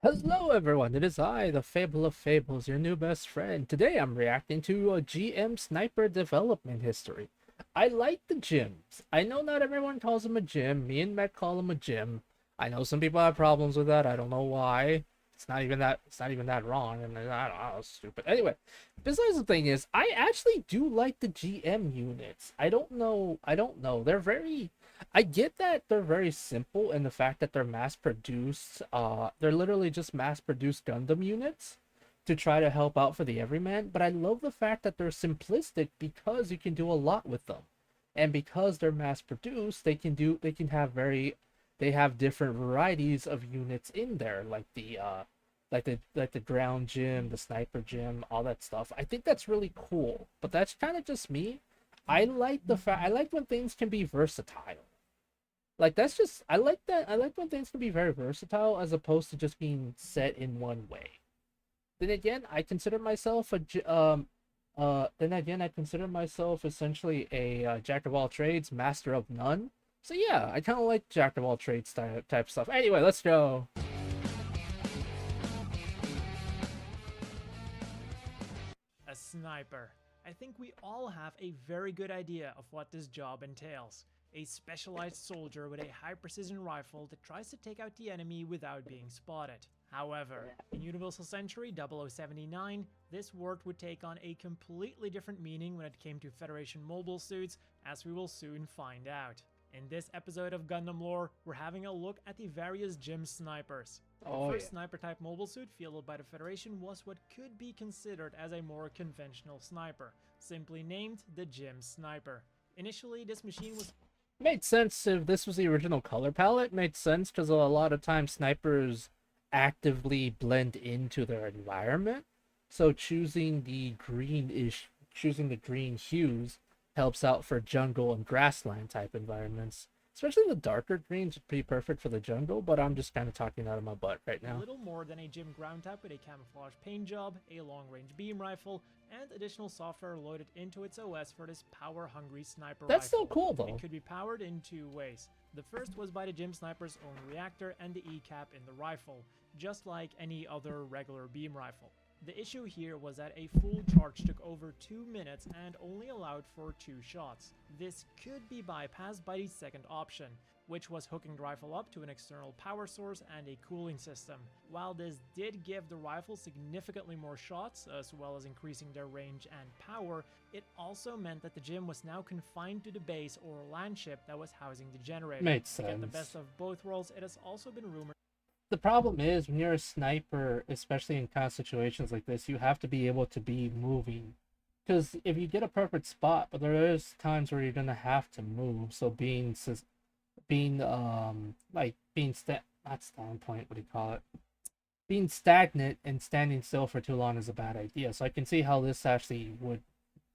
Hello everyone, it is I, the Fable of Fables, your new best friend. Today I'm reacting to a GM Sniper development history. I like the gyms. I know not everyone calls them a gym. Me and Matt call them a gym. I know some people have problems with that. I don't know why. It's not even that wrong, and I don't know, it's stupid. Anyway, besides the thing is, I actually do like the GM units. I don't know. I get that they're very simple in the fact that they're mass produced. They're literally just mass produced Gundam units to try to help out for the everyman. But I love the fact that they're simplistic because you can do a lot with them, and because they're mass produced, they have different varieties of units in there, like the ground gym, the sniper gym, all that stuff. I think that's really cool. But that's kind of just me. I like when things can be versatile. Like that's just I like that. I like when things can be very versatile as opposed to just being set in one way. Then again, I consider myself I consider myself essentially a jack of all trades, master of none. So yeah, I kind of like jack of all trades type stuff. Anyway, let's go. A sniper. I think we all have a very good idea of what this job entails. A specialized soldier with a high precision rifle that tries to take out the enemy without being spotted. However, in Universal Century 0079, this word would take on a completely different meaning when it came to Federation mobile suits, as we will soon find out. In this episode of Gundam Lore, we're having a look at the various gym snipers. The Oh yeah. first sniper-type mobile suit fielded by the Federation was what could be considered as a more conventional sniper, simply named the Gym Sniper. Initially, this machine was Made sense if this was the original color palette. Made sense because a lot of times snipers actively blend into their environment. So choosing the green hues helps out for jungle and grassland type environments. Especially the darker greens are pretty perfect for the jungle, but I'm just kind of talking out of my butt right now. little more than a gym ground type with a camouflage paint job, a long-range beam rifle, and additional software loaded into its OS for this power-hungry sniper That's rifle. still cool though. It could be powered in two ways. The first was by the gym sniper's own reactor and the E-cap in the rifle, just like any other regular beam rifle. The issue here was that a full charge took over 2 minutes and only allowed for 2 shots. This could be bypassed by the second option, which was hooking the rifle up to an external power source and a cooling system. While this did give the rifle significantly more shots, as well as increasing their range and power, it also meant that the gym was now confined to the base or land ship that was housing the generator. Makes To get the sense. best of both worlds, it has also been rumored. The problem is when you're a sniper, especially in kind of situations like this, you have to be able to be moving. Because if you get a perfect spot, but there is times where you're gonna have to move. So being like being not standpoint, what do you call it? Being stagnant and standing still for too long is a bad idea. So I can see how this actually would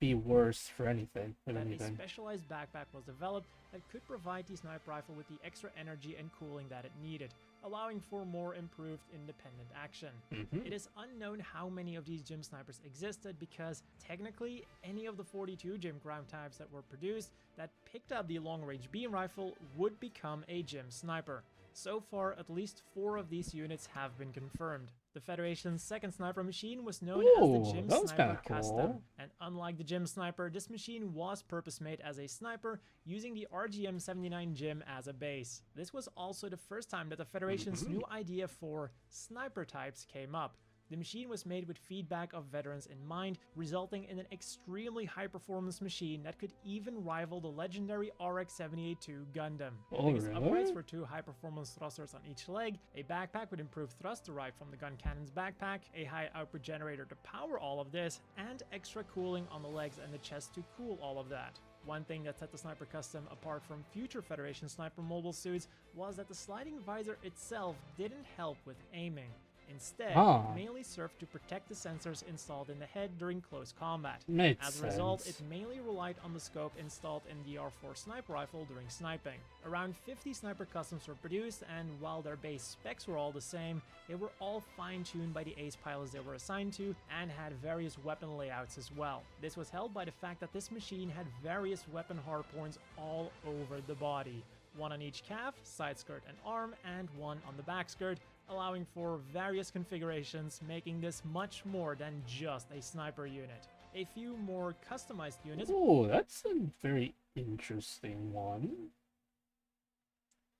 be worse for anything, if That a anything. specialized backpack was developed that could provide the sniper rifle with the extra energy and cooling that it needed, allowing for more improved independent action. Mm-hmm. It is unknown how many of these gym snipers existed because technically any of the 42 gym ground types that were produced that picked up the long-range beam rifle would become a gym sniper. So far, at least 4 of these units have been confirmed. The Federation's second sniper machine was known as the Ooh, Gym that was Sniper kind of Custom, cool. and unlike the Gym Sniper, this machine was purpose-made as a sniper using the RGM-79 Gym as a base. This was also the first time that the Federation's new idea for sniper types came up. The machine was made with feedback of veterans in mind, resulting in an extremely high-performance machine that could even rival the legendary RX-78-2 Gundam. The Oh, biggest really? upgrades were 2 high-performance thrusters on each leg, a backpack with improved thrust derived from the gun cannon's backpack, a high-output generator to power all of this, and extra cooling on the legs and the chest to cool all of that. One thing that set the Sniper Custom apart from future Federation Sniper mobile suits was that the sliding visor itself didn't help with aiming. Instead, Huh. it mainly served to protect the sensors installed in the head during close combat. Makes As a result, sense. it mainly relied on the scope installed in the R4 sniper rifle during sniping. Around 50 sniper customs were produced, and while their base specs were all the same, they were all fine-tuned by the ace pilots they were assigned to, and had various weapon layouts as well. This was helped by the fact that this machine had various weapon hardpoints all over the body. One on each calf, side skirt and arm, and one on the back skirt, allowing for various configurations, making this much more than just a sniper unit. A few more customized units. Oh, that's a very interesting one.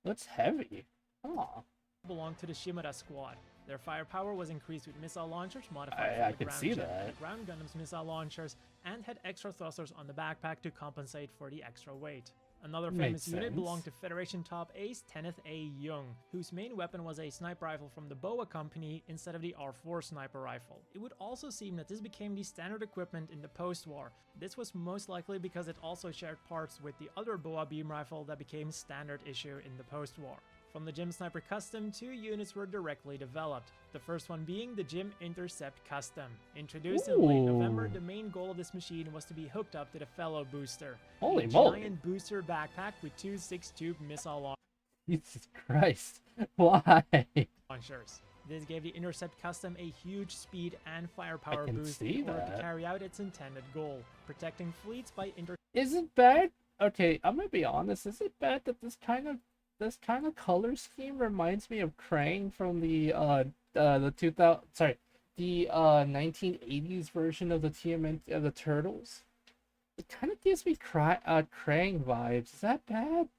That's heavy. Huh. Belonged to the Shimada squad. Their firepower was increased with missile launchers modified I from the can see ground that. ground Gundam's missile launchers, and had extra thrusters on the backpack to compensate for the extra weight. Another famous Makes unit sense. belonged to Federation top ace Kenneth A. Young, whose main weapon was a sniper rifle from the Boa Company instead of the R4 sniper rifle. It would also seem that this became the standard equipment in the post-war. This was most likely because it also shared parts with the other Boa beam rifle that became standard issue in the post-war. From the Gym Sniper Custom, 2 units were directly developed, the first one being the Gym Intercept Custom. Introduced in late November, the main goal of this machine was to be hooked up to the Fellow Booster, Holy a moly. giant booster backpack with 2 6-tube missile Jesus Christ. Why? launchers. This gave the Intercept Custom a huge speed and firepower can boost see in order to that. carry out its intended goal, protecting fleets by Is it bad? Okay, I'm gonna be honest. Is it bad that this kind of color scheme reminds me of Krang from the 1980s version of the TMNT of the Turtles? It kind of gives me Krang vibes. Is that bad?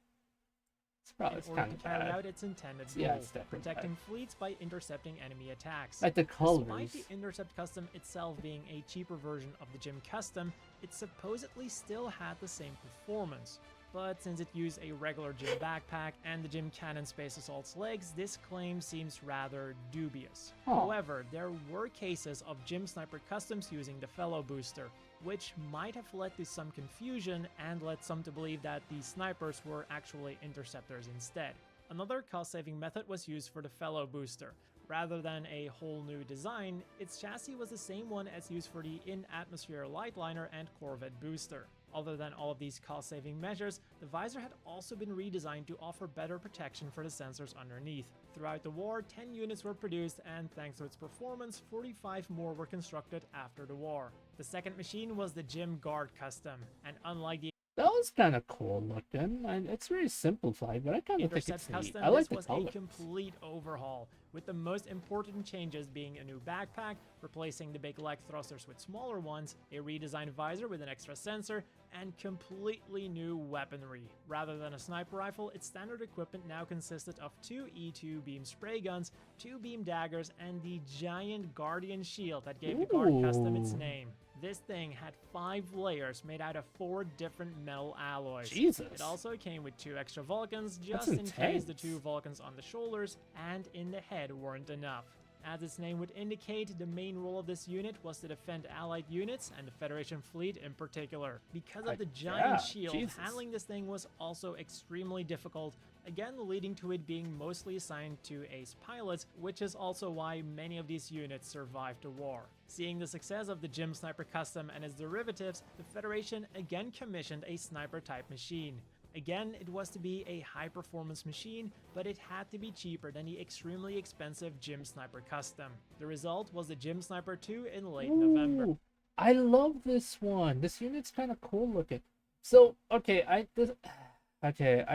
It's in order kind to of carry bad. out its intended goal, Yeah, it's definitely protecting fleets by intercepting enemy attacks. Like the Despite colors. the Intercept Custom itself being a cheaper version of the Gym Custom, it supposedly still had the same performance. But since it used a regular Gym backpack and the Gym Cannon Space Assault's legs, this claim seems rather dubious. Huh. However, there were cases of Gym Sniper Customs using the Fellow Booster, which might have led to some confusion and led some to believe that the snipers were actually interceptors instead. Another cost-saving method was used for the Fellow Booster. Rather than a whole new design, its chassis was the same one as used for the in-atmosphere lightliner and Corvette Booster. Other than all of these cost-saving measures, the visor had also been redesigned to offer better protection for the sensors underneath. Throughout the war, 10 units were produced, and thanks to its performance, 45 more were constructed after the war. The second machine was the Gym Guard Custom, and unlike the That was kind of cool looking, and it's very simplified, but I kind of think Intercept it's neat. Custom, I like this the was colors. a complete overhaul, with the most important changes being a new backpack, replacing the big leg thrusters with smaller ones, a redesigned visor with an extra sensor, and completely new weaponry. Rather than a sniper rifle, its standard equipment now consisted of 2 E2 beam spray guns, 2 beam daggers, and the giant Guardian shield that gave the Guard Custom its Ooh. name. This thing had 5 layers made out of 4 different metal alloys. Jesus. It also came with 2 extra Vulcans, just That's in case the intense. 2 Vulcans on the shoulders and in the head weren't enough. As its name would indicate, the main role of this unit was to defend Allied units and the Federation fleet in particular. Because of the giant yeah, shield, Jesus. handling this thing was also extremely difficult, again leading to it being mostly assigned to ace pilots, which is also why many of these units survived the war. Seeing the success of the Gym Sniper Custom and its derivatives, the Federation again commissioned a sniper-type machine. Again, it was to be a high-performance machine, but it had to be cheaper than the extremely expensive Gym Sniper Custom. The result was the Gym Sniper 2 in late November. Ooh, I love this one. This unit's kind of cool looking. So, okay, I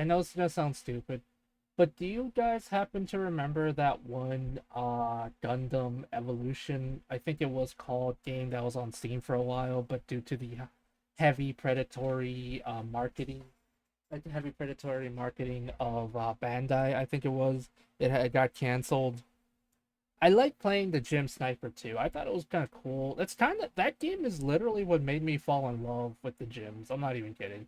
know it's gonna sound stupid, but do you guys happen to remember that one Gundam Evolution, I think it was called, game that was on Steam for a while, but due to the heavy predatory marketing, like the heavy predatory marketing of Bandai, I think it was, it got canceled. I like playing the Gym Sniper too. I thought it was kind of cool. It's kind of, that game is literally what made me fall in love with the gyms. I'm not even kidding.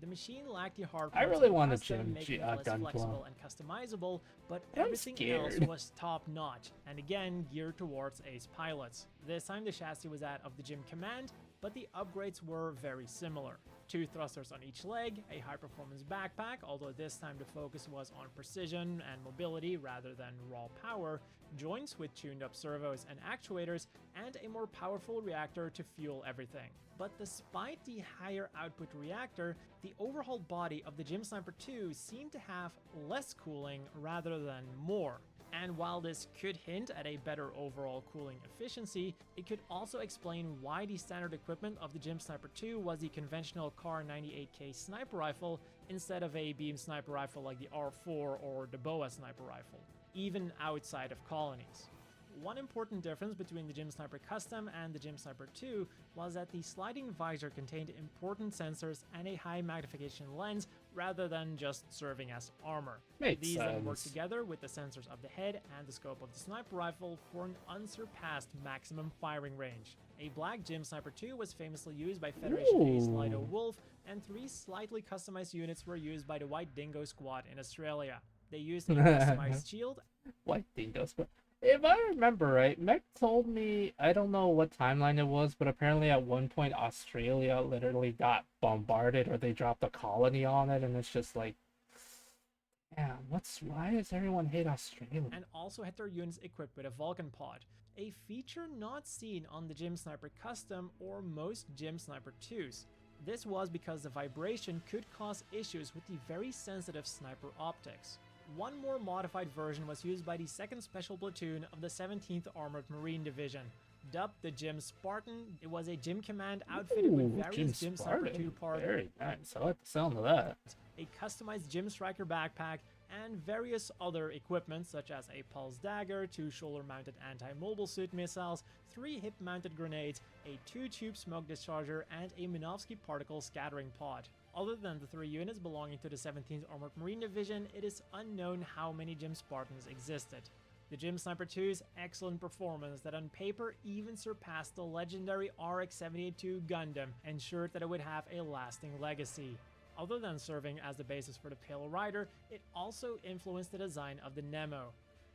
The machine lacked the hard I parts really of the want a custom, Gym making it less Gunpla. flexible and customizable, but I'm everything else scared. was top-notch, and again geared towards ace pilots. This time the chassis was that of the Gym Command, but the upgrades were very similar. 2 thrusters on each leg, a high-performance backpack, although this time the focus was on precision and mobility rather than raw power, joints with tuned-up servos and actuators, and a more powerful reactor to fuel everything. But despite the higher output reactor, the overhauled body of the Gym Sniper 2 seemed to have less cooling rather than more. And while this could hint at a better overall cooling efficiency, it could also explain why the standard equipment of the Gym Sniper 2 was the conventional Kar 98K sniper rifle instead of a beam sniper rifle like the R4 or the Boa sniper rifle. even outside of colonies. One important difference between the Gym Sniper Custom and the Gym Sniper 2 was that the sliding visor contained important sensors and a high magnification lens rather than just serving as armor. Makes These then work sense. together with the sensors of the head and the scope of the sniper rifle for an unsurpassed maximum firing range. A black Gym Sniper 2 was famously used by Federation A Slido Ooh. Wolf, and 3 slightly customized units were used by the White Dingo Squad in Australia. They used a customized shield. White dingoes. But if I remember right, Mech told me, I don't know what timeline it was, but apparently at one point Australia literally got bombarded or they dropped a colony on it, and it's just like, yeah, why does everyone hate Australia? And also had their units equipped with a Vulcan pod, a feature not seen on the Gym Sniper Custom or most Gym Sniper 2s. This was because the vibration could cause issues with the very sensitive sniper optics. One more modified version was used by the 2nd Special Platoon of the 17th Armored Marine Division. Dubbed the Gym Spartan, it was a gym command outfitted with various Gym Sniper 2 parts. Very nice. I like the sound of that. A customized Gym Striker backpack, and various other equipment such as a pulse dagger, 2 shoulder-mounted anti-mobile suit missiles, 3 hip-mounted grenades, a 2-tube smoke discharger, and a Minovsky particle scattering pod. Other than the 3 units belonging to the 17th Armored Marine Division, it is unknown how many Gym Spartans existed. The Gym Sniper 2's excellent performance that on paper even surpassed the legendary RX-78-2 Gundam ensured that it would have a lasting legacy. Other than serving as the basis for the Pale Rider, it also influenced the design of the Nemo.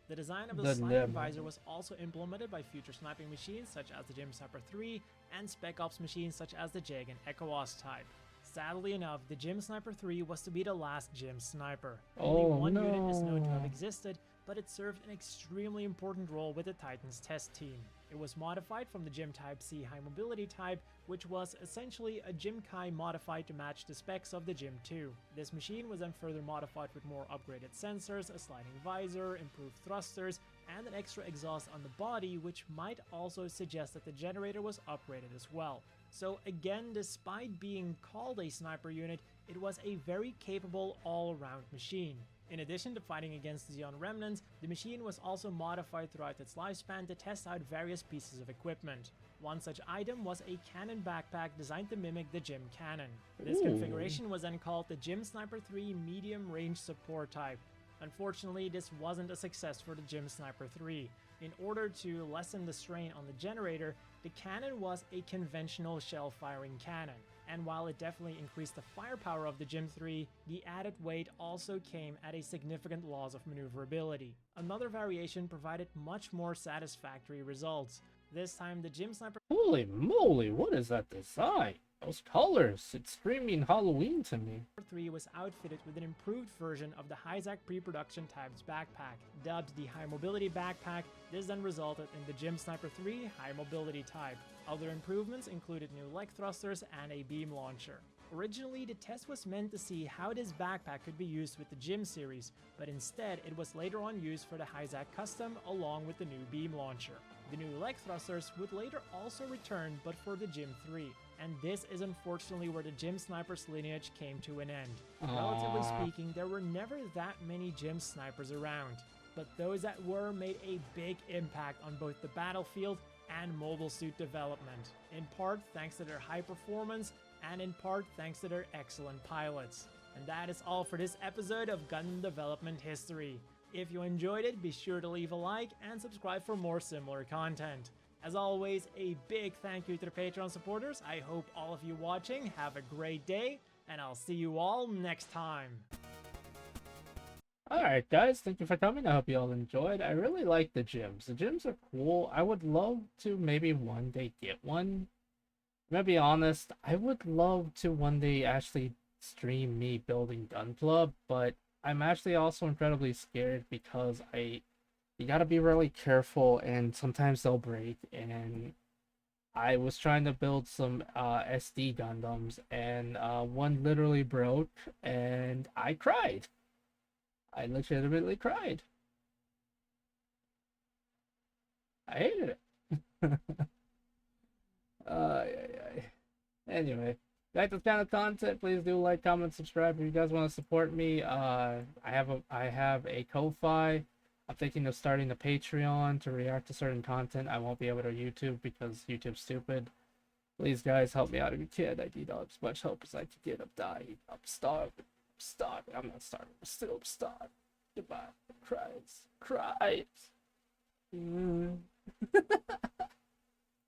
The design of the sliding visor was also implemented by future sniping machines such as the Gym Sniper 3 and Spec Ops machines such as the Jag and Echo-Oz type. Sadly enough, the Gym Sniper 3 was to be the last Gym Sniper. Only one unit is known to have existed, but it served an extremely important role with the Titans test team. It was modified from the Gym Type C High Mobility type, which was essentially a Gym Kai modified to match the specs of the Gym 2. This machine was then further modified with more upgraded sensors, a sliding visor, improved thrusters, and an extra exhaust on the body, which might also suggest that the generator was upgraded as well. So again, despite being called a sniper unit, it was a very capable all-around machine. In addition to fighting against Xeon remnants, the machine was also modified throughout its lifespan to test out various pieces of equipment. One such item was a cannon backpack designed to mimic the Gym cannon. This configuration was then called the Gym Sniper 3 Medium Range Support type. Unfortunately, this wasn't a success for the Gym Sniper 3. In order to lessen the strain on the generator, the cannon was a conventional shell-firing cannon. And while it definitely increased the firepower of the Gym 3, the added weight also came at a significant loss of maneuverability. Another variation provided much more satisfactory results. This time the Gym Sniper Holy moly, what is that design? Those colors, it's screaming Halloween to me. 3 was outfitted with an improved version of the Hyzak pre-production type's backpack. Dubbed the High Mobility Backpack, this then resulted in the Gym Sniper 3 High Mobility type. Other improvements included new leg thrusters and a beam launcher. Originally, the test was meant to see how this backpack could be used with the Gym series, but instead it was later on used for the Hyzak Custom along with the new beam launcher. The new leg thrusters would later also return, but for the Gym 3. And this is unfortunately where the Gym Sniper's lineage came to an end. Relatively speaking, there were never that many Gym Snipers around, but those that were made a big impact on both the battlefield and mobile suit development, in part thanks to their high performance and in part thanks to their excellent pilots. And that is all for this episode of Gundam Development History. If you enjoyed it, be sure to leave a like and subscribe for more similar content. As always, a big thank you to the Patreon supporters. I hope all of you watching have a great day, and I'll see you all next time. Alright guys, thank you for coming. I hope you all enjoyed. I really like the gyms. The gyms are cool. I would love to maybe one day get one. I'm gonna be honest, I would love to one day actually stream me building gunpla, but I'm actually also incredibly scared because you gotta be really careful and sometimes they'll break, and I was trying to build some SD Gundams and one literally broke and I cried. I legitimately cried. I hated it. Anyway, like this kind of content, please do like, comment, subscribe. If you guys want to support me, I have a Ko-fi. I'm thinking of starting a Patreon to react to certain content I won't be able to YouTube because YouTube's stupid. Please, guys, help me out if you can. I need as much help as I can get. I'm dying. I'm starving. I'm starving. I'm not starving. I'm still starving. Goodbye. Cries. Cries.